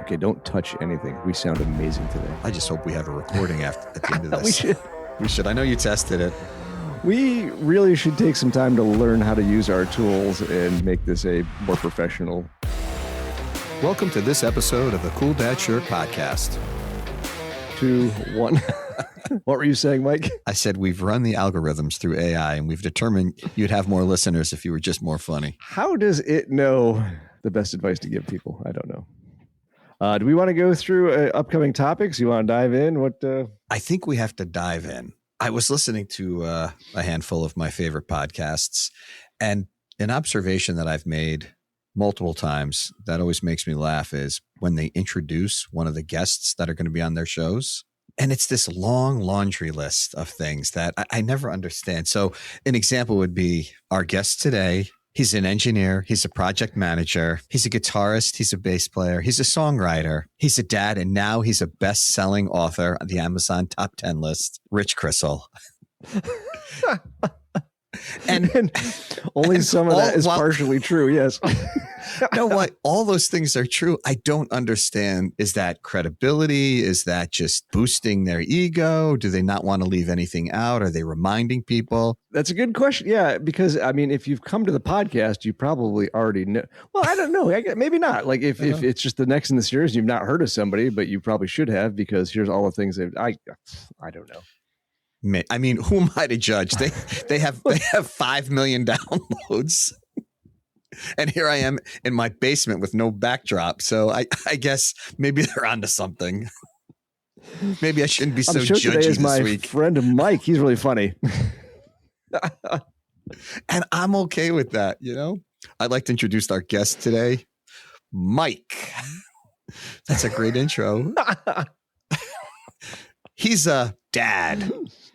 Okay, don't touch anything. We sound amazing today. I just hope we have a recording at the end of this. We should. We should. I know you tested it. We really should take some time to learn how to use our tools and make this a more professional. Welcome to this episode of the Cool Dad Shirt Podcast. 2, 1. What were you saying, Mike? I said we've run the algorithms through AI and we've determined you'd have more listeners if you were just more funny. How does it know the best advice to give people? I don't know. Do we want to go through upcoming topics? You want to dive in? I think we have to dive in. I was listening to a handful of my favorite podcasts, and an observation that I've made multiple times that always makes me laugh is when they introduce one of the guests that are going to be on their shows. And it's this long laundry list of things that I never understand. So an example would be our guest today. He's an engineer. He's a project manager. He's a guitarist. He's a bass player. He's a songwriter. He's a dad. And now he's a best-selling author on the Amazon top 10 list, Rich Crystal. and only some of that is partially true. Yes. No, what? All those things are true. I don't understand. Is that credibility? Is that just boosting their ego? Do they not want to leave anything out? Are they reminding people? That's a good question. Yeah, because I mean, if you've come to the podcast, you probably already know. Well, I don't know. Maybe not. Like if it's just the next in the series, you've not heard of somebody, but you probably should have, because here's all the things I don't know. I mean, who am I to judge? They have 5 million downloads. And here I am in my basement with no backdrop. So I guess maybe they're onto something. Maybe I shouldn't be so judgy today is this my week. Friend Mike, he's really funny. And I'm okay with that, you know? I'd like to introduce our guest today, Mike. That's a great intro. He's a dad.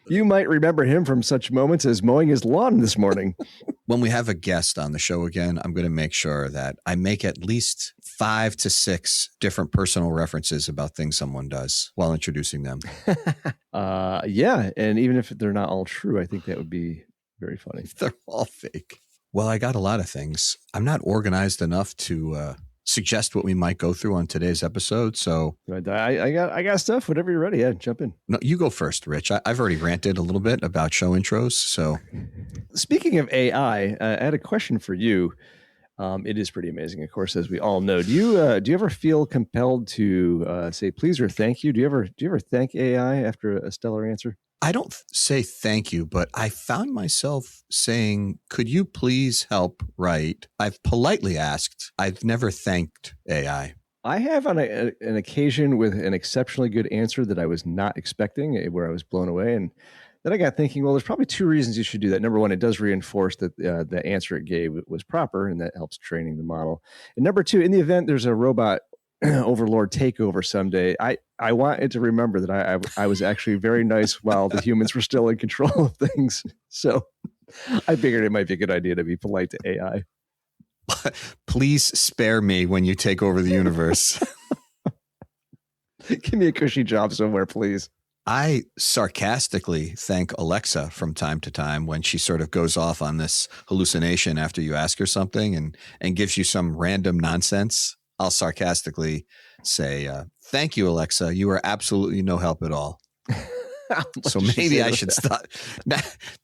You might remember him from such moments as mowing his lawn this morning. When we have a guest on the show again, I'm going to make sure that I make at least 5 to 6 different personal references about things someone does while introducing them. Yeah. And even if they're not all true, I think that would be very funny. They're all fake. Well, I got a lot of things. I'm not organized enough to suggest what we might go through on today's episode. So I got stuff. Whenever you're ready, yeah, jump in. No, you go first, Rich. I've already ranted a little bit about show intros. So speaking of AI, I had a question for you. It is pretty amazing, of course, as we all know. Do you ever feel compelled to say please or thank you? Do you ever thank AI after a stellar answer? I don't say thank you, but I found myself saying, could you please help write? I've politely asked. I've never thanked AI. I have on an occasion with an exceptionally good answer that I was not expecting, where I was blown away. And then I got thinking, well, there's probably 2 reasons you should do that. Number one, it does reinforce that the answer it gave was proper, and that helps training the model. And number 2, in the event there's a robot overlord takeover someday, I want it to remember that I was actually very nice while the humans were still in control of things. So I figured it might be a good idea to be polite to AI. Please spare me when you take over the universe. Give me a cushy job somewhere, please. I sarcastically thank Alexa from time to time when she sort of goes off on this hallucination after you ask her something and gives you some random nonsense. I'll sarcastically say, thank you, Alexa. You are absolutely no help at all. So maybe I should stop.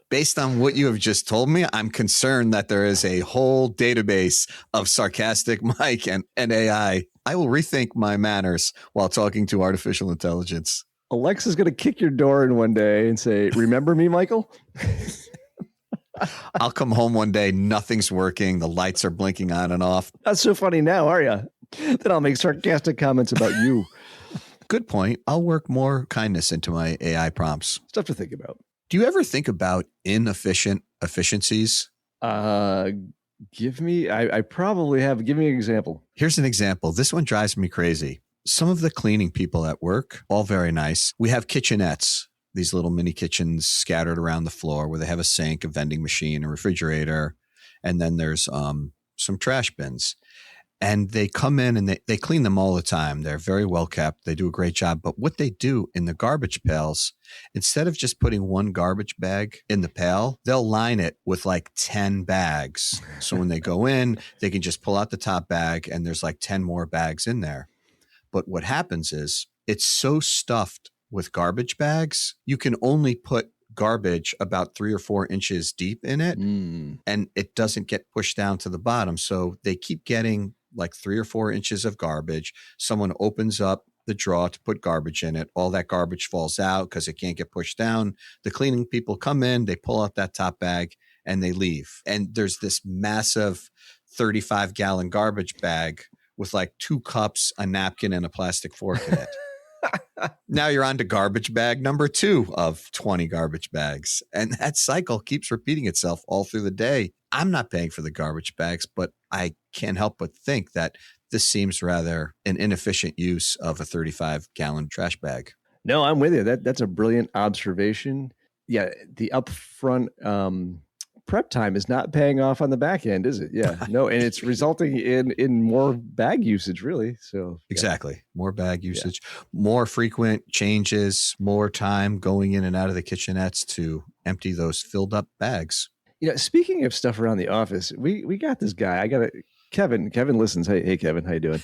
Based on what you have just told me, I'm concerned that there is a whole database of sarcastic Mike and AI. I will rethink my manners while talking to artificial intelligence. Alexa's going to kick your door in one day and say, remember me, Michael? I'll come home one day, nothing's working. The lights are blinking on and off. Not so funny now, are you? Then I'll make sarcastic comments about you. Good point. I'll work more kindness into my AI prompts. Stuff to think about. Do you ever think about inefficient efficiencies? I probably have. Give me an example. Here's an example. This one drives me crazy. Some of the cleaning people at work, all very nice. We have kitchenettes, these little mini kitchens scattered around the floor where they have a sink, a vending machine, a refrigerator, and then there's some trash bins. And they come in and they clean them all the time. They're very well kept. They do a great job. But what they do in the garbage pails, instead of just putting one garbage bag in the pail, they'll line it with like 10 bags. So when they go in, they can just pull out the top bag and there's like 10 more bags in there. But what happens is it's so stuffed with garbage bags, you can only put garbage about 3 or 4 inches deep in it, and it doesn't get pushed down to the bottom. So they keep getting like 3 or 4 inches of garbage. Someone opens up the drawer to put garbage in it. All that garbage falls out because it can't get pushed down. The cleaning people come in, they pull out that top bag and they leave. And there's this massive 35-gallon garbage bag with like 2 cups, a napkin, and a plastic fork in it. Now you're on to garbage bag number 2 of 20 garbage bags. And that cycle keeps repeating itself all through the day. I'm not paying for the garbage bags, but I can't help but think that this seems rather an inefficient use of a 35-gallon trash bag. No, I'm with you. That's a brilliant observation. Yeah, the upfront prep time is not paying off on the back end, is it? Yeah, no, and it's resulting in more bag usage, really. So exactly, more bag usage, more frequent changes, more time going in and out of the kitchenettes to empty those filled up bags. You know, speaking of stuff around the office, we got this guy. Kevin. Kevin listens. Hey, Kevin, how you doing?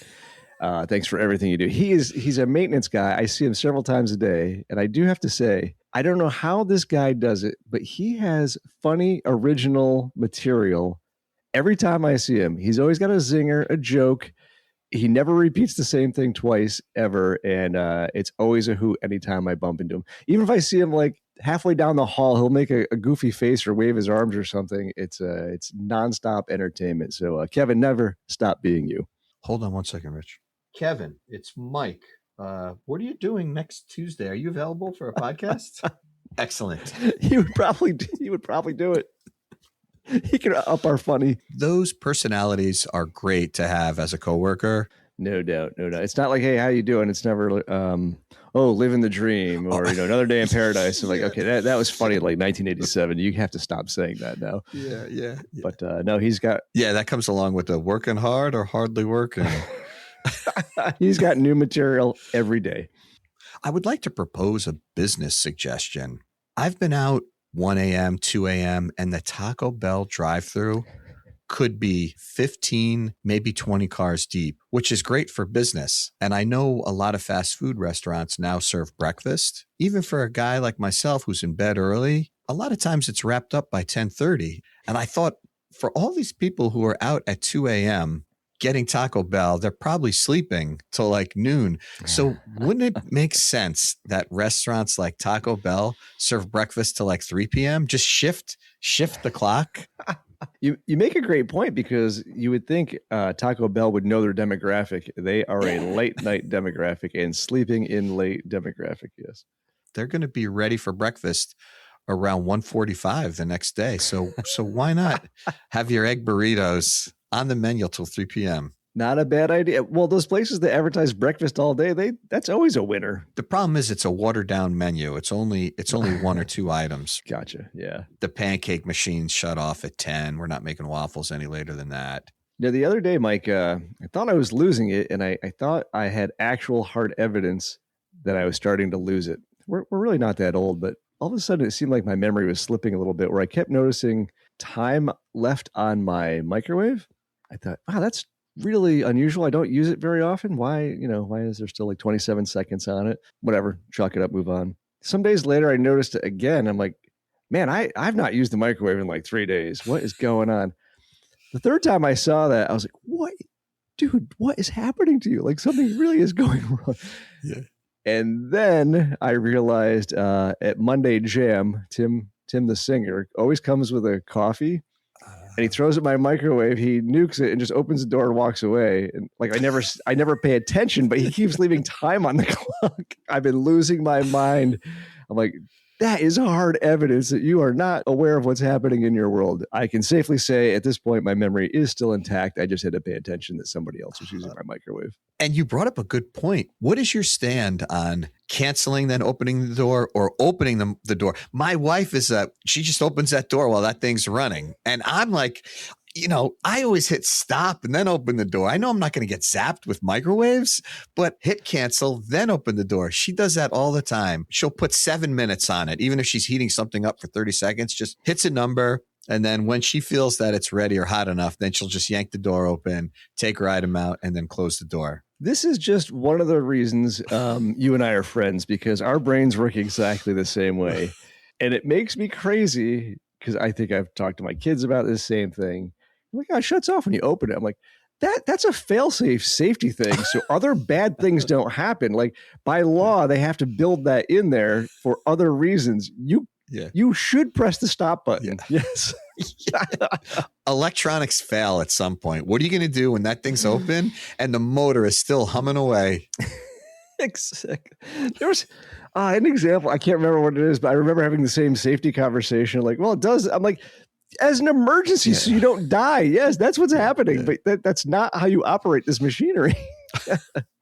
Thanks for everything you do. He's a maintenance guy. I see him several times a day, and I do have to say, I don't know how this guy does it, but he has funny, original material every time I see him. He's always got a zinger, a joke. He never repeats the same thing twice ever, and it's always a hoot anytime I bump into him. Even if I see him like halfway down the hall, he'll make a goofy face or wave his arms or something. It's nonstop entertainment. So Kevin, never stop being you. Hold on one second, Rich. Kevin, it's Mike. What are you doing next Tuesday? Are you available for a podcast? Excellent. He would probably do it. He could up our funny. Those personalities are great to have as a coworker. No doubt. It's not like, hey, how you doing? It's never, living the dream, or another day in paradise. I'm like, okay, that was funny in like 1987. You have to stop saying that now. Yeah. But no, he's got. Yeah, that comes along with the working hard or hardly working. He's got new material every day. I would like to propose a business suggestion. I've been out 1 a.m., 2 a.m., and the Taco Bell drive-thru could be 15, maybe 20 cars deep, which is great for business. And I know a lot of fast food restaurants now serve breakfast. Even for a guy like myself who's in bed early, a lot of times it's wrapped up by 10:30. And I thought, for all these people who are out at 2 a.m., getting Taco Bell, they're probably sleeping till like noon. So wouldn't it make sense that restaurants like Taco Bell serve breakfast till like 3 p.m.? Just shift the clock. You make a great point, because you would think Taco Bell would know their demographic. They are a late night demographic and sleeping in late demographic. Yes. They're going to be ready for breakfast around 1:45 the next day. So why not have your egg burritos on the menu till 3 p.m.? Not a bad idea. Well, those places that advertise breakfast all day, that's always a winner. The problem is it's a watered down menu. It's only 1 or 2 items. Gotcha. Yeah. The pancake machines shut off at 10. We're not making waffles any later than that. Now, the other day, Mike, I thought I was losing it, and I thought I had actual hard evidence that I was starting to lose it. We're really not that old, but all of a sudden it seemed like my memory was slipping a little bit, where I kept noticing time left on my microwave. I thought, wow, that's really unusual. I don't use it very often. Why is there still like 27 seconds on it? Whatever, chalk it up, move on. Some days later, I noticed it again. I'm like, man, I've not used the microwave in like 3 days. What is going on? The third time I saw that, I was like, what? Dude, what is happening to you? Like, something really is going wrong. Yeah. And then I realized at Monday Jam, Tim the singer always comes with a coffee. And he throws it in my microwave. He nukes it and just opens the door and walks away. And like, I never pay attention, but he keeps leaving time on the clock. I've been losing my mind. I'm like, that is hard evidence that you are not aware of what's happening in your world. I can safely say at this point, my memory is still intact. I just had to pay attention that somebody else was using my microwave. And you brought up a good point. What is your stand on canceling, then opening the door, or opening the door? My wife she just opens that door while that thing's running. And I'm like, I always hit stop and then open the door. I know I'm not going to get zapped with microwaves, but hit cancel, then open the door. She does that all the time. She'll put 7 minutes on it. Even if she's heating something up for 30 seconds, just hits a number, And then when she feels that it's ready or hot enough, then she'll just yank the door open, take her item out, and then close the door. This is just one of the reasons you and I are friends, because our brains work exactly the same way. And it makes me crazy because I think I've talked to my kids about this same thing. I'm like, oh, it shuts off when you open it. I'm like, that's a fail-safe safety thing. So other bad things don't happen. Like by law, they have to build that in there for other reasons. You should press the stop button. Yeah. Yes. Electronics fail at some point. What are you going to do when that thing's open and the motor is still humming away? There was an example. I can't remember what it is, but I remember having the same safety conversation. Like, well, it does. I'm like, as an emergency, so you don't die. Yes, that's what's happening. But that's not how you operate this machinery.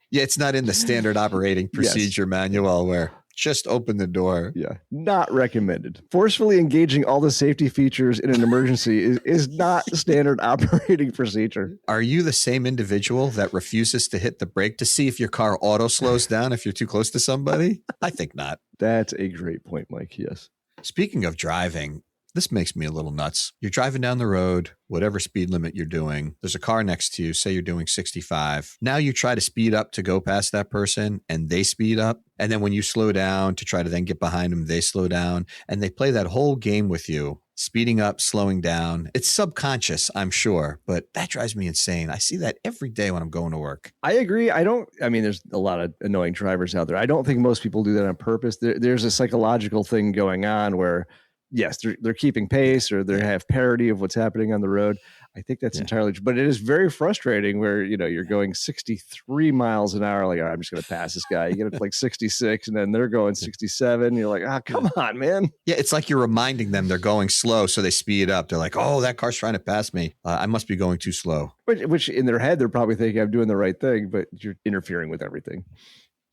Yeah, it's not in the standard operating procedure manual where just open the door. Yeah, not recommended. Forcefully engaging all the safety features in an emergency is not standard operating procedure. Are you the same individual that refuses to hit the brake to see if your car auto slows down if you're too close to somebody? I think not. That's a great point, Mike. Yes. Speaking of driving, this makes me a little nuts. You're driving down the road, whatever speed limit you're doing. There's a car next to you. Say you're doing 65. Now you try to speed up to go past that person and they speed up. And then when you slow down to try to then get behind them, they slow down. And they play that whole game with you, speeding up, slowing down. It's subconscious, I'm sure, but that drives me insane. I see that every day when I'm going to work. I agree. There's a lot of annoying drivers out there. I don't think most people do that on purpose. There's a psychological thing going on where yes, they're keeping pace or they have parity of what's happening on the road. I think that's entirely true. But it is very frustrating where, you're going 63 miles an hour. Like, all right, I'm just going to pass this guy. You get up to like 66 and then they're going 67. You're like, come on, man. Yeah, it's like you're reminding them they're going slow. So they speed up. They're like, oh, that car's trying to pass me. I must be going too slow. Which in their head, they're probably thinking I'm doing the right thing, but you're interfering with everything.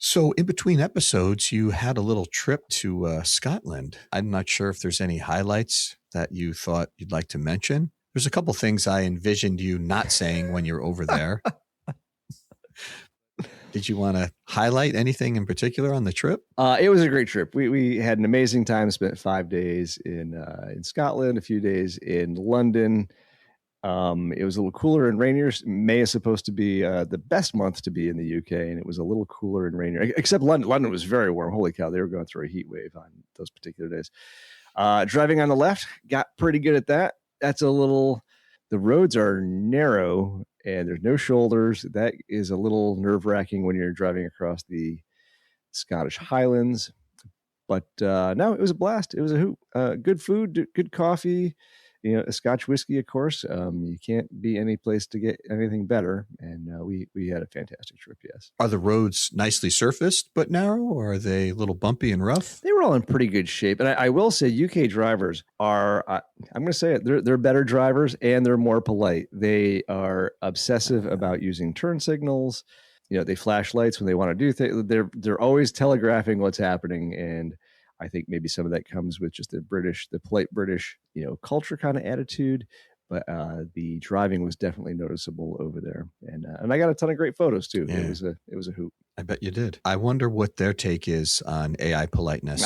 So in between episodes, you had a little trip to Scotland. I'm not sure if there's any highlights that you thought you'd like to mention. There's a couple things I envisioned you not saying when you're over there. Did you want to highlight anything in particular on the trip? It was a great trip. We had an amazing time. Spent 5 days in Scotland, a few days in London. It was a little cooler and rainier. May is supposed to be the best month to be in the UK, and it was a little cooler and rainier. Except London. London was very warm. Holy cow, they were going through a heat wave on those particular days. Driving on the left, got pretty good at that. The roads are narrow and there's no shoulders. That is a little nerve-wracking when you're driving across the Scottish Highlands. But no, it was a blast. It was a hoot. Good food, good coffee. A Scotch whiskey, of course. You can't be any place to get anything better. And we had a fantastic trip, yes. Are the roads nicely surfaced but narrow, or are they a little bumpy and rough? They were all in pretty good shape. And I will say UK drivers are, I'm going to say it, they're better drivers and they're more polite. They are obsessive about using turn signals. They flash lights when they want to do things. They're always telegraphing what's happening. And I think maybe some of that comes with just the polite British, culture kind of attitude. But the driving was definitely noticeable over there, and I got a ton of great photos too. Yeah. It was a hoot. I bet you did. I wonder what their take is on AI politeness.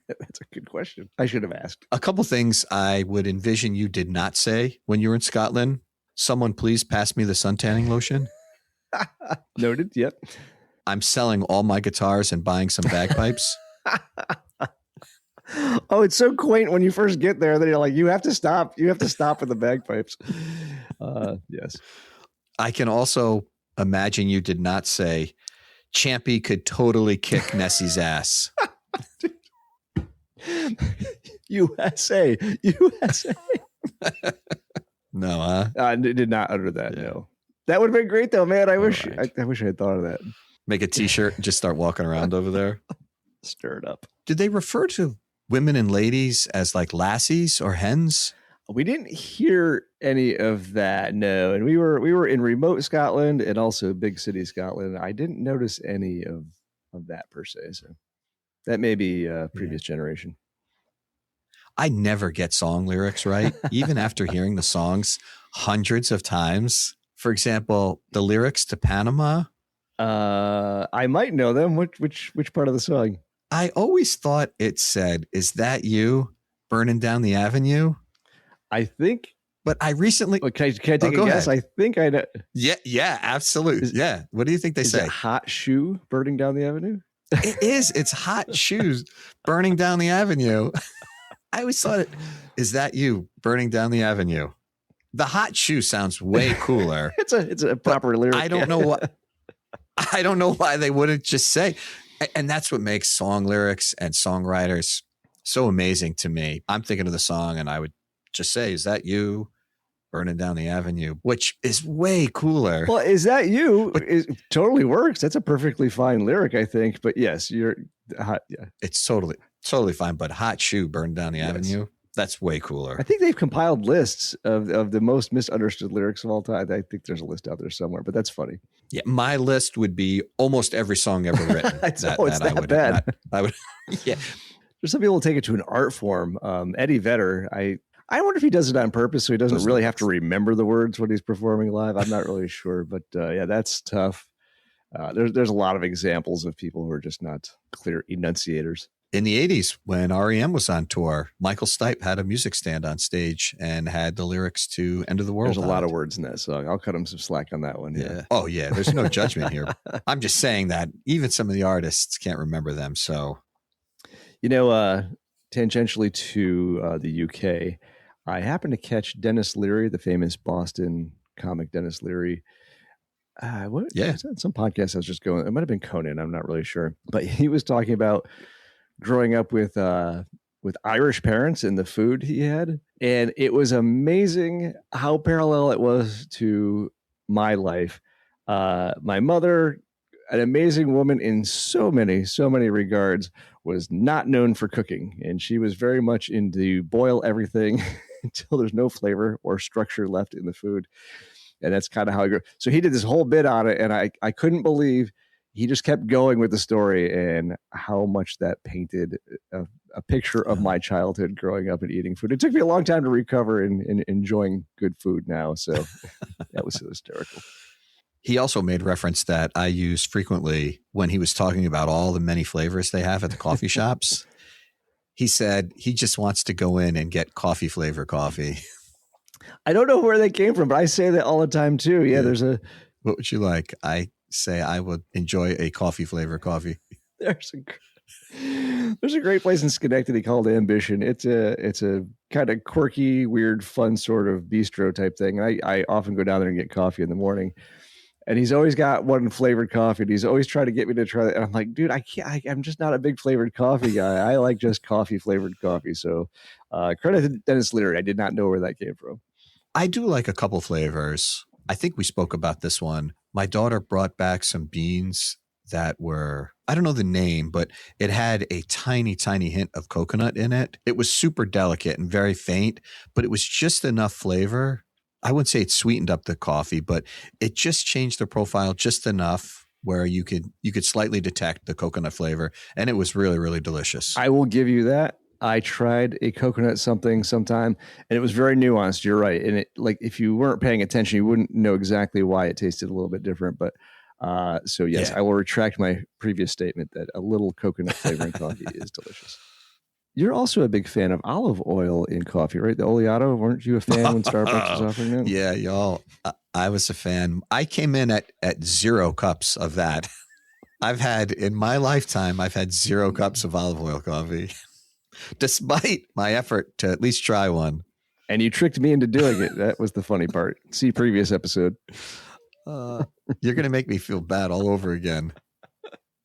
That's a good question. I should have asked. A couple things I would envision you did not say when you were in Scotland. Someone please pass me the suntanning lotion. Noted. Yep. I'm selling all my guitars and buying some bagpipes. Oh, it's so quaint when you first get there that you're like, you have to stop with the bagpipes. Yes. I can also imagine you did not say Champy could totally kick Nessie's ass. USA. No, huh? I did not utter that. Yeah. No, that would have been great though, man. I wish I had thought of that. Make a t-shirt and just start walking around over there. Stir it up. Did they refer to women and ladies as like lassies or hens? We didn't hear any of that, no. And we were in remote Scotland and also big city Scotland. I didn't notice any of that per se. So that may be a previous generation. I never get song lyrics right, even after hearing the songs hundreds of times. For example, the lyrics to Panama. I might know them. Which part of the song? I always thought it said, "Is that you burning down the avenue?" I think. But I recently. Can I take a guess? Ahead. I think I know. Yeah, absolutely. Yeah. What do you think they say? Is it hot shoe burning down the avenue? It is. It's hot shoes burning down the avenue. I always thought is that you burning down the avenue? The hot shoe sounds way cooler. It's a proper lyric. I don't know what. I don't know why they wouldn't just say, and that's what makes song lyrics and songwriters so amazing to me. I'm thinking of the song and I would just say, is that you burning down the avenue? Which is way cooler. Well, is that you? It totally works. That's a perfectly fine lyric, I think. But yes, you're hot. Yeah, it's totally fine. But hot shoe burning down the avenue. That's way cooler. I think they've compiled lists of the most misunderstood lyrics of all time. I think there's a list out there somewhere, but that's funny. Yeah, my list would be almost every song ever written. It's that bad. I would. Yeah. There's some people who take it to an art form. Eddie Vedder, I wonder if he does it on purpose so he doesn't really have to remember the words when he's performing live. I'm not really sure, but yeah, that's tough. There's a lot of examples of people who are just not clear enunciators. In the 80s, when REM was on tour, Michael Stipe had a music stand on stage and had the lyrics to End of the World. There's a lot of words in that song. I'll cut him some slack on that one. Yeah. Oh, yeah. There's no judgment here. I'm just saying that even some of the artists can't remember them. So, tangentially to the UK, I happened to catch Dennis Leary, the famous Boston comic Dennis Leary. Some podcast I was just going. It might have been Conan. I'm not really sure, but he was talking about growing up with Irish parents and the food he had, and it was amazing how parallel it was to my life. My mother, an amazing woman in so many regards, was not known for cooking, and she was very much into boil everything until there's no flavor or structure left in the food. And that's kind of how I grew. So he did this whole bit on it, and I couldn't believe he just kept going with the story and how much that painted a picture of my childhood growing up and eating food. It took me a long time to recover and enjoying good food now. So that was so hysterical. He also made reference that I use frequently when he was talking about all the many flavors they have at the coffee shops. He said he just wants to go in and get coffee flavor coffee. I don't know where they came from, but I say that all the time too. Yeah. What would you like? I say I would enjoy a coffee flavor coffee. There's a great place in Schenectady called Ambition. It's a kind of quirky, weird, fun sort of bistro type thing. And I often go down there and get coffee in the morning. And he's always got one flavored coffee. And he's always trying to get me to try it. And I'm like, dude, I can't. I'm just not a big flavored coffee guy. I like just coffee flavored coffee. So credit to Dennis Leary. I did not know where that came from. I do like a couple flavors. I think we spoke about this one. My daughter brought back some beans that were, I don't know the name, but it had a tiny, tiny hint of coconut in it. It was super delicate and very faint, but it was just enough flavor. I wouldn't say it sweetened up the coffee, but it just changed the profile just enough where you could slightly detect the coconut flavor, and it was really, really delicious. I will give you that. I tried a coconut something sometime, and it was very nuanced. You're right. And it, like, if you weren't paying attention, you wouldn't know exactly why it tasted a little bit different. But so yes, I will retract my previous statement that a little coconut flavor in coffee is delicious. You're also a big fan of olive oil in coffee, right? The oleato. Weren't you a fan when Starbucks was offering it? Yeah, y'all. I was a fan. I came in at 0 cups of that. In my lifetime, I've had 0 cups of olive oil coffee. Despite my effort to at least try one. And you tricked me into doing it. That was the funny part. See previous episode. You're going to make me feel bad all over again.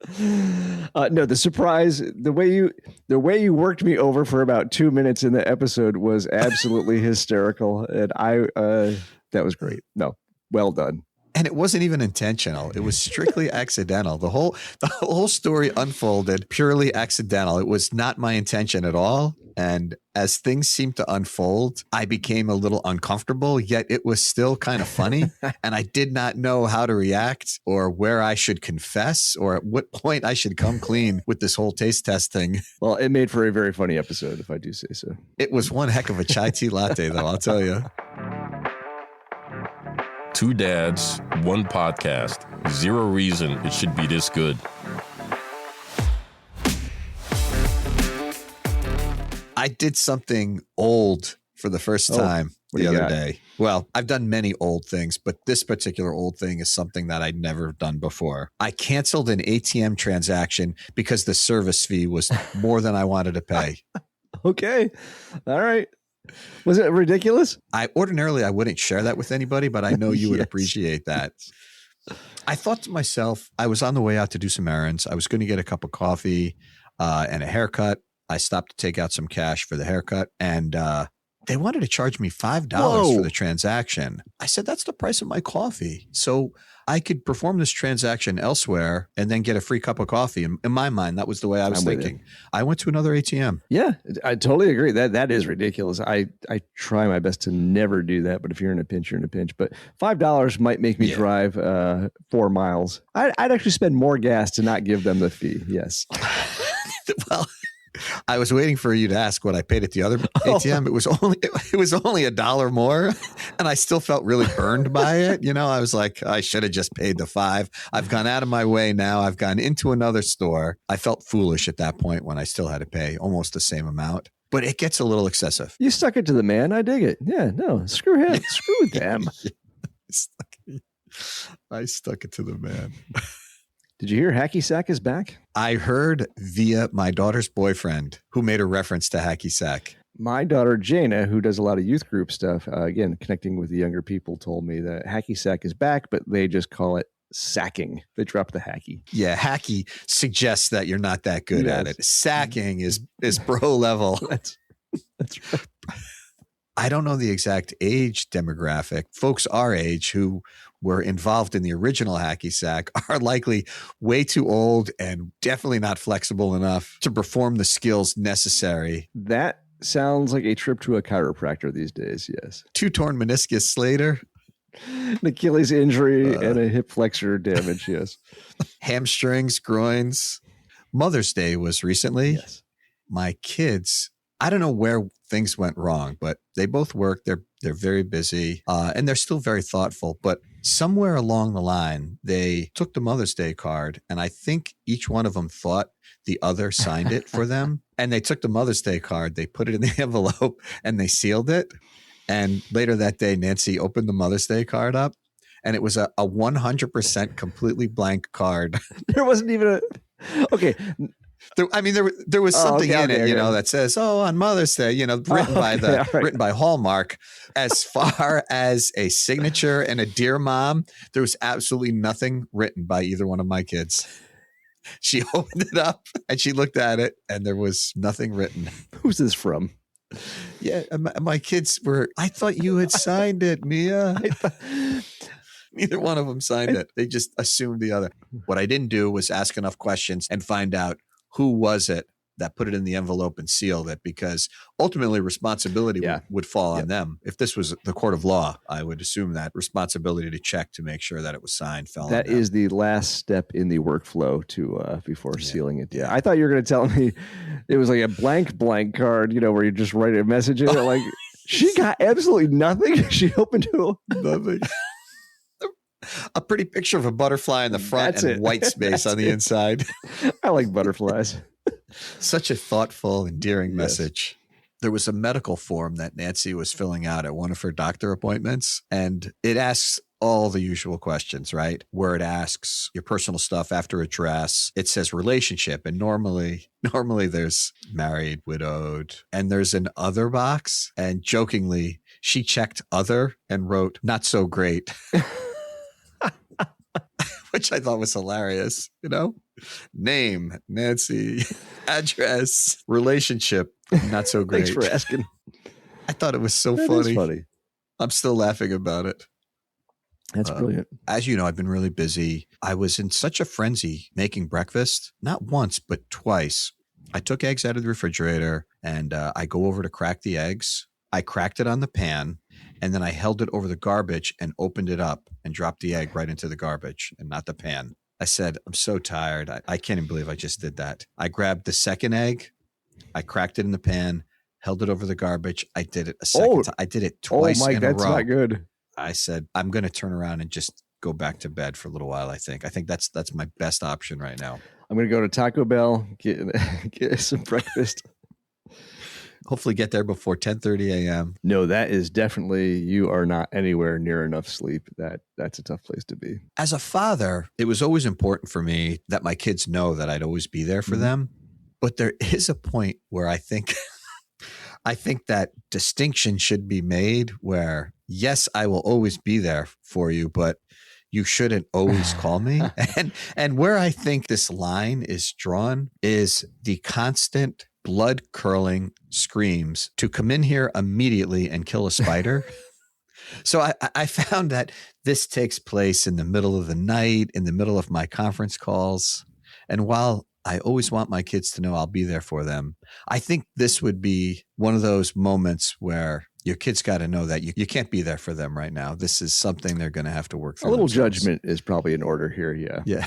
No, the surprise, the way you worked me over for about 2 minutes in the episode was absolutely hysterical. And that was great. No, well done. And it wasn't even intentional. It was strictly accidental. The whole story unfolded purely accidental. It was not my intention at all. And as things seemed to unfold, I became a little uncomfortable, yet it was still kind of funny. And I did not know how to react or where I should confess or at what point I should come clean with this whole taste test thing. Well, it made for a very funny episode, if I do say so. It was one heck of a chai tea latte, though, I'll tell you. 2 dads, 1 podcast. 0 reason it should be this good. I did something old for the first time the other day. Well, I've done many old things, but this particular old thing is something that I'd never done before. I canceled an ATM transaction because the service fee was more than I wanted to pay. Okay. All right. Was it ridiculous? I wouldn't share that with anybody, but I know you would appreciate that. I thought to myself, I was on the way out to do some errands. I was going to get a cup of coffee and a haircut. I stopped to take out some cash for the haircut, and they wanted to charge me $5 for the transaction. I said, that's the price of my coffee. So I could perform this transaction elsewhere and then get a free cup of coffee. In my mind, that was the way I was thinking. I went to another ATM. Yeah, I totally agree. That is ridiculous. I try my best to never do that, but if you're in a pinch, you're in a pinch. But $5 might make me drive 4 miles. I'd actually spend more gas to not give them the fee. Yes. Well, I was waiting for you to ask what I paid at the other ATM. It was only $1 more, and I still felt really burned by it. You know, I was like, I should have just paid the $5. I've gone out of my way now. I've gone into another store. I felt foolish at that point when I still had to pay almost the same amount. But it gets a little excessive. You stuck it to the man. I dig it. Yeah, no, screw him. Screw them. I stuck it to the man. Did you hear Hacky Sack is back? I heard via my daughter's boyfriend who made a reference to Hacky Sack. My daughter, Jana, who does a lot of youth group stuff, again, connecting with the younger people, told me that Hacky Sack is back, but they just call it sacking. They dropped the hacky. Yeah, hacky suggests that you're not that good at it. Sacking is pro level. That's right. I don't know the exact age demographic. Folks our age who were involved in the original Hacky Sack are likely way too old and definitely not flexible enough to perform the skills necessary. That sounds like a trip to a chiropractor these days, yes. 2 torn meniscus later. An Achilles injury and a hip flexor damage, yes. Hamstrings, groins. Mother's Day was recently. Yes. My kids, I don't know where things went wrong, but they both work. They're very busy and they're still very thoughtful. But somewhere along the line, they took the Mother's Day card, and I think each one of them thought the other signed it for them. And they took the Mother's Day card, they put it in the envelope, and they sealed it. And later that day, Nancy opened the Mother's Day card up, and it was a 100% completely blank card. There wasn't even a... Okay. There was something in it, that says, on Mother's Day, written by Hallmark. As far as a signature and a Dear Mom, there was absolutely nothing written by either one of my kids. She opened it up and she looked at it and there was nothing written. Who's this from? Yeah, my kids I thought you had signed it, Mia. Neither one of them signed it. They just assumed the other. What I didn't do was ask enough questions and find out who was it that put it in the envelope and sealed it, because ultimately responsibility would fall on them. If this was the court of law, I would assume that responsibility to check to make sure that it was signed fell on them. That is the last step in the workflow to before sealing it. Yeah. I thought you were going to tell me it was like a blank card, where you just write a message in it. Like, she got absolutely nothing. She opened to nothing. A pretty picture of a butterfly in the front and white space on the inside. I like butterflies. Such a thoughtful, endearing message. There was a medical form that Nancy was filling out at one of her doctor appointments, and it asks all the usual questions, right? Where it asks your personal stuff after address. It says relationship, and normally there's married, widowed, and there's an other box. And jokingly, she checked other and wrote not so great. Which I thought was hilarious, Name, Nancy, address, relationship, not so great. Thanks for asking. I thought it was so funny. I'm still laughing about it. That's brilliant. As you know, I've been really busy. I was in such a frenzy making breakfast, not once, but twice. I took eggs out of the refrigerator and I go over to crack the eggs. I cracked it on the pan. And then I held it over the garbage and opened it up and dropped the egg right into the garbage and not the pan. I said, I'm so tired. I can't even believe I just did that. I grabbed the second egg. I cracked it in the pan, held it over the garbage. I did it a second time. I did it twice in a row. That's not good. I said, I'm going to turn around and just go back to bed for a little while, I think. I think that's my best option right now. I'm going to go to Taco Bell, get some breakfast. Hopefully get there before 10:30 a.m. No, that is definitely, you are not anywhere near enough sleep. That's a tough place to be. As a father, it was always important for me that my kids know that I'd always be there for them. But there is a point where I think that distinction should be made where, yes, I will always be there for you, but you shouldn't always call me. And where I think this line is drawn is the constant blood curling screams to come in here immediately and kill a spider. So I found that this takes place in the middle of the night, in the middle of my conference calls. And while I always want my kids to know I'll be there for them, I think this would be one of those moments where your kids got to know that you can't be there for them right now. This is something they're going to have to work through. A little themselves. judgment is probably in order here. Yeah. Yeah.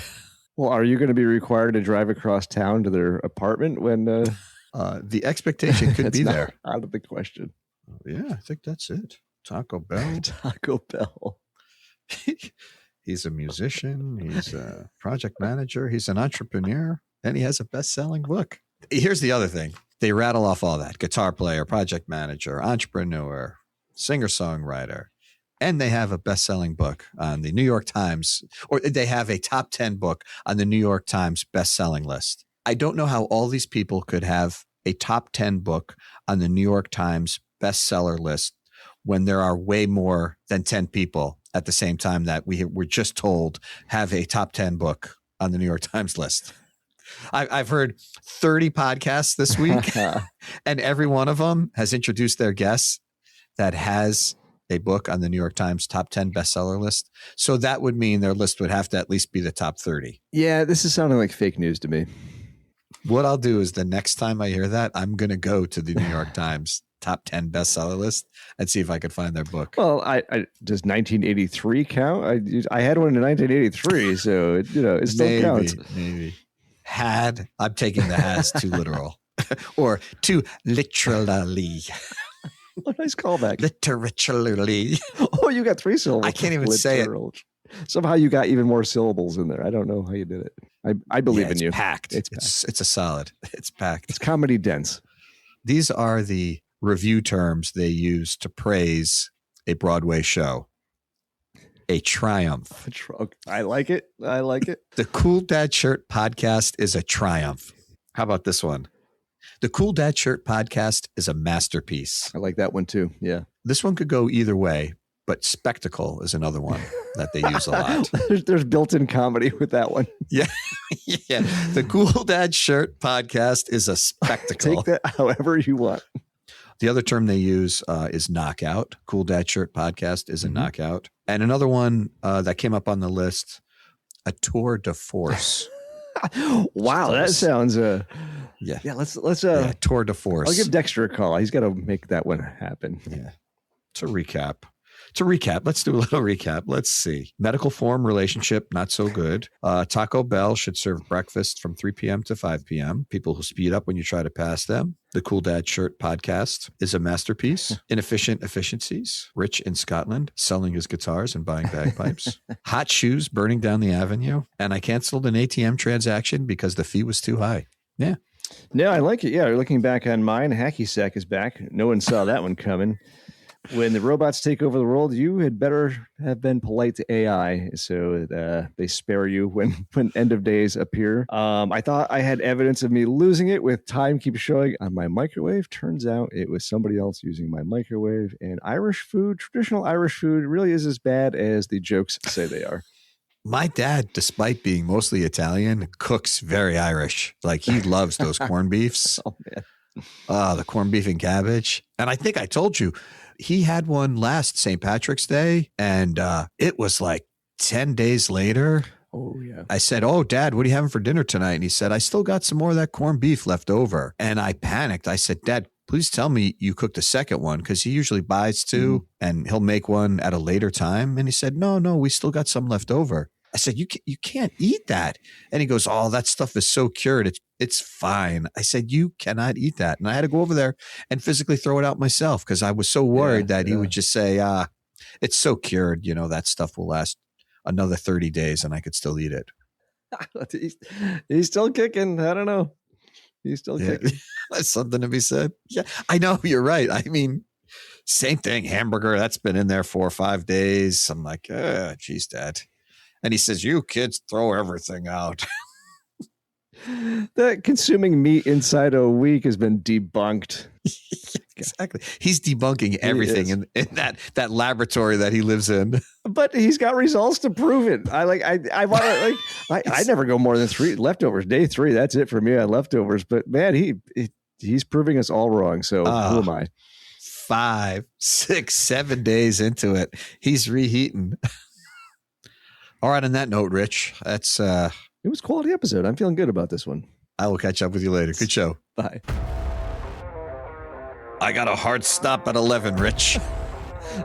Well, are you going to be required to drive across town to their apartment when the expectation could be there? Out of the question. Yeah, I think that's it. Taco Bell. Taco Bell. He's a musician. He's a project manager. He's an entrepreneur. And he has a best-selling book. Here's the other thing. They rattle off all that. Guitar player, project manager, entrepreneur, singer-songwriter. And they have a best-selling book on the New York Times, or they have a top 10 book on the New York Times best-selling list. I don't know how all these people could have a top 10 book on the New York Times bestseller list when there are way more than 10 people at the same time that we were just told have a top 10 book on the New York Times list. I've heard 30 podcasts this week, and every one of them has introduced their guests that has a book on the New York Times top 10 bestseller list. So that would mean their list would have to at least be the top 30. Yeah, this is sounding like fake news to me. What I'll do is the next time I hear that, I'm going to go to the New York Times top 10 bestseller list and see if I could find their book. Well, I does 1983 count? I had one in 1983, so it still counts. Maybe. I'm taking the has too literal or too literally. What a nice callback. Literally. Oh, you got 3 syllables. I can't even say it. Somehow you got even more syllables in there. I don't know how you did it. I believe in you. Packed. It's a solid. It's packed. It's comedy dense. These are the review terms they use to praise a Broadway show. A triumph. I like it. The Cool Dad Shirt podcast is a triumph. How about this one? The Cool Dad Shirt podcast is a masterpiece. I like that one too. Yeah. This one could go either way, but spectacle is another one that they use a lot. There's built-in comedy with that one. Yeah. Yeah. The Cool Dad Shirt podcast is a spectacle. Take that however you want. The other term they use is knockout. Cool Dad Shirt podcast is a knockout. And another one that came up on the list, a tour de force. Wow, that sounds yeah. Let's tour de force. I'll give Dexter a call. He's got to make that one happen. Yeah. To recap, let's do a little recap. Let's see. Medical form relationship, not so good. Taco Bell should serve breakfast from 3 p.m. to 5 p.m. People who speed up when you try to pass them. The Cool Dad Shirt podcast is a masterpiece. Inefficient efficiencies. Rich in Scotland, selling his guitars and buying bagpipes. Hot shoes burning down the avenue. And I canceled an ATM transaction because the fee was too high. Yeah. No, I like it. Yeah, looking back on mine, Hacky Sack is back. No one saw that one coming. When the robots take over the world, you had better have been polite to AI so they spare you when end of days appear. I thought I had evidence of me losing it with time keeps showing on my microwave. Turns out it was somebody else using my microwave. And Irish food, traditional Irish food, really is as bad as the jokes say they are. My dad, despite being mostly Italian, cooks very Irish. Like he loves those corned beefs. Oh, man. The corned beef and cabbage. And I think I told you, he had one last St. Patrick's Day, and it was like 10 days later. Oh, yeah. I said, "Oh, Dad, what are you having for dinner tonight?" And he said, "I still got some more of that corned beef left over." And I panicked. I said, "Dad, please tell me you cooked a second one," because he usually buys two and he'll make one at a later time. And he said, no, we still got some left over. I said, you can't eat that. And he goes, "Oh, that stuff is so cured. It's fine." I said, "You cannot eat that." And I had to go over there and physically throw it out myself because I was so worried that he would just say, "It's so cured. That stuff will last another 30 days and I could still eat it." He's still kicking. I don't know. He's still kicking. That's something to be said. Yeah, I know. You're right. I mean, same thing. Hamburger, that's been in there 4 or 5 days. I'm like, geez, Dad. And he says, you kids throw everything out. That consuming meat inside a week has been debunked. Exactly. He's debunking everything in that laboratory that he lives in. But he's got results to prove it. I want to I never go more than 3 leftovers. Day 3, that's it for me on leftovers. But man, he's proving us all wrong. So who am I? 5, 6, 7 days into it, he's reheating. All right. On that note, Rich, that's it was a quality episode. I'm feeling good about this one. I will catch up with you later. Good show. Bye. I got a hard stop at 11, Rich.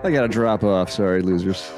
I got to drop off. Sorry, losers.